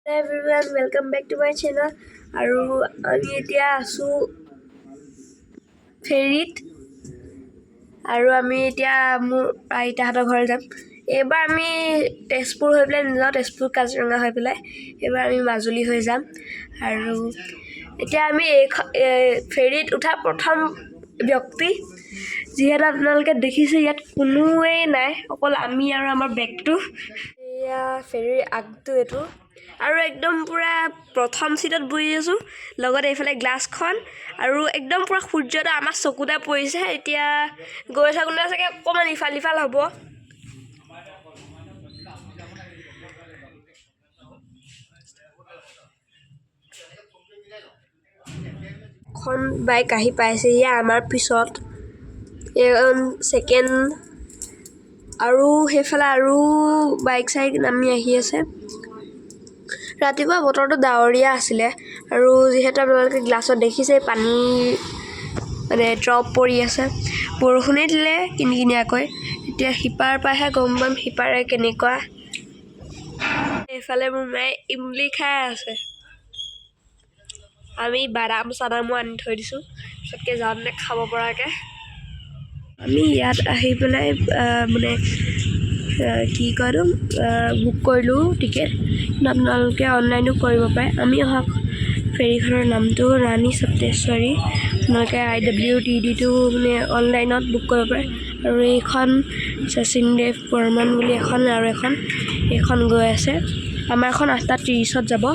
Hey everyone, welcome back to my channel. আৰু আমি এতিয়া আছোঁ ফেৰীত আৰু আমি এতিয়া মোৰ আইতাহঁতৰ ঘৰলৈ যাম। এইবাৰ আমি তেজপুৰ হৈ পেলাই নাযাওঁ, তেজপুৰ কাজিৰঙা হৈ পেলাই এইবাৰ আমি মাজুলী হৈ যাম। আৰু এতিয়া আমি ফেৰীত উঠা প্ৰথম ব্যক্তি, যিহেতু আপোনালোকে দেখিছে ইয়াত কোনোৱেই নাই, অকল আমি আৰু আমাৰ বেগটো। এয়া ফেৰীৰ আগটো এইটো, আৰু একদম পূৰা প্ৰথম চিটত বহি আছোঁ, লগতে এইফালে গ্লাছখন, আৰু একদম পূৰা সূৰ্যটো আমাৰ চকুতে পৰিছে। এতিয়া গৈ থাকোঁতে চাগে অকণমান ইফাল সিফাল হ'ব। এখন বাইক আহি পাইছেহি আমাৰ পিছত, ছেকেণ্ড, আৰু সেইফালে আৰু বাইক চাইক নামি আহি আছে। ৰাতিপুৱা বতৰটো ডাৱৰীয়া আছিলে, আৰু যিহেতু আপোনালোকে গ্লাছত দেখিছে পানী ড্ৰপ পৰি আছে, বৰষুণেই দিলে কিনি কিনিয়াকৈ। এতিয়া সিপাৰ পৰাহে গম পাম সিপাৰে কেনেকুৱা। এইফালে মোৰ মায়ে ইমলি খাই আছে, আমি বাদাম চাদামো আনি থৈ দিছোঁ পিছতকৈ যাওঁতে খাব পৰাকৈ। আমি ইয়াত আহি পেলাই কি কয় এইটো বুক কৰিলোঁ টিকেট, কিন্তু আপোনালোকে অনলাইনো কৰিব পাৰে। আমি অহা ফেৰীখনৰ নামটো ৰাণী সপ্তেশ্বৰী, আপোনালোকে IWTDটো অনলাইনত বুক কৰিব পাৰে। আৰু এইখন শচীন দেৱ বৰ্মন বুলি এখন, আৰু এইখন গৈ আছে। আমাৰ এখন 8:30 যাব।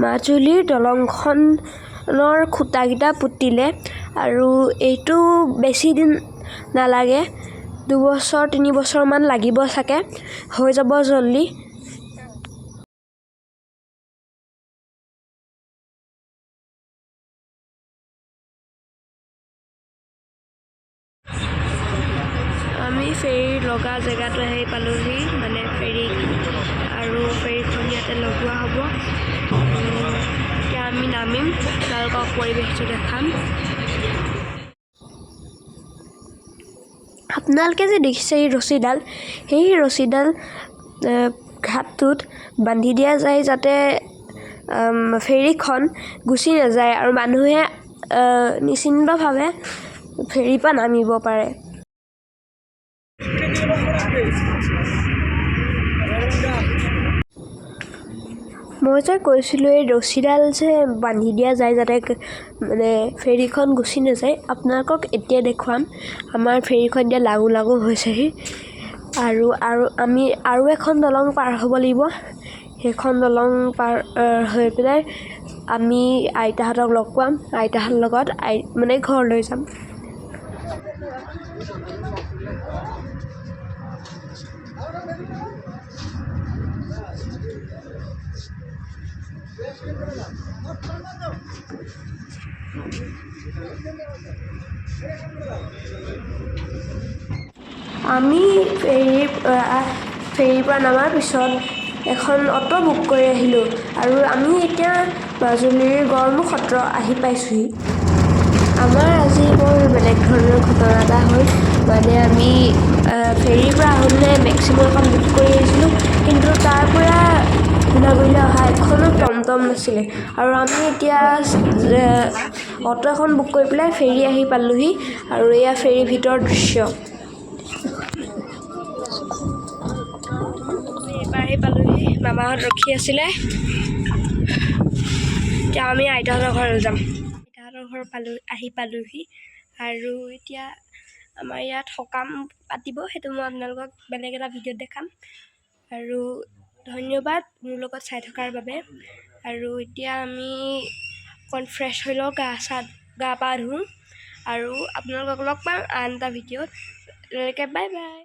মাজুলীৰ দলংখনৰ খুঁটাকেইটা পুতিলে, আৰু এইটো বেছি দিন নালাগে, 2-3 বছৰমান লাগিব চাগে, হৈ যাব জল্দি। আমি ফেৰী লগা জেগাটো আহি পালোহি, ফেৰী, আৰু ফেৰীখন ইয়াতে লগোৱা হ'ব। এতিয়া আমি নামিম, তেওঁলোকক পৰিৱেশটো দেখাম। আপোনালোকে যে দেখিছে এই ৰছীডাল, সেই ৰছীডাল ঘাটটোত বান্ধি দিয়া যায় যাতে ফেৰীখন গুচি নাযায় আৰু মানুহে নিশ্চিন্তভাৱে ফেৰীৰ পৰা নামিব পাৰে। মই যে কৈছিলোঁ এই ৰছীডাল যে বান্ধি দিয়া যায় যাতে ফেৰীখন গুচি নাযায়, আপোনালোকক এতিয়া দেখুৱাম। আমাৰ ফেৰীখন এতিয়া লাগু লাগু হৈছেহি, আৰু আমি আৰু এখন দলং পাৰ হ'ব লাগিব। সেইখন দলং পাৰ হৈ পেলাই আমি আইতাহঁতক লগ পাম, আইতাহঁতৰ লগত ঘৰলৈ যাম। আমি ফেৰীৰ পৰা নামাৰ পিছত এখন অটো বুক কৰি আহিলোঁ, আৰু আমি এতিয়া মাজুলীৰ গড়মূৰ সত্ৰ আহি পাইছোঁহি। আমাৰ আজি বৰ বেলেগ ধৰণৰ ঘটনা এটা হ'ল, আমি ফেৰীৰ পৰা আহোঁতে মেক্সিম' এখন বুক কৰি আহিছিলোঁ, কিন্তু তাৰ পৰা গুণাগুৰিলৈ অহা এখনো টমটম নাছিলে, আৰু আমি এতিয়া অটো এখন বুক কৰি পেলাই ফেৰী আহি পালোঁহি, আৰু এয়া ফেৰীৰ ভিতৰৰ দৃশ্য। এইবাৰ আহি পালোঁহি, মামাহঁত ৰখি আছিলে। এতিয়া আমি আইতাহঁতৰ ঘৰলৈ যাম। আইতাহঁতৰ ঘৰ আহি পালোঁহি, আৰু এতিয়া আমাৰ ইয়াত সকাম পাতিব, সেইটো মই আপোনালোকক বেলেগ এটা ভিডিঅ'ত দেখাম। আৰু ধন্যবাদ মোৰ লগত চাই থকাৰ বাবে। আৰু এতিয়া আমি অকণ ফ্ৰেছ হৈ লওঁ, গা পা ধুওঁ, আৰু আপোনালোকক লগ পাম আন এটা ভিডিঅ'ত। তেনেকৈ বাই বাই।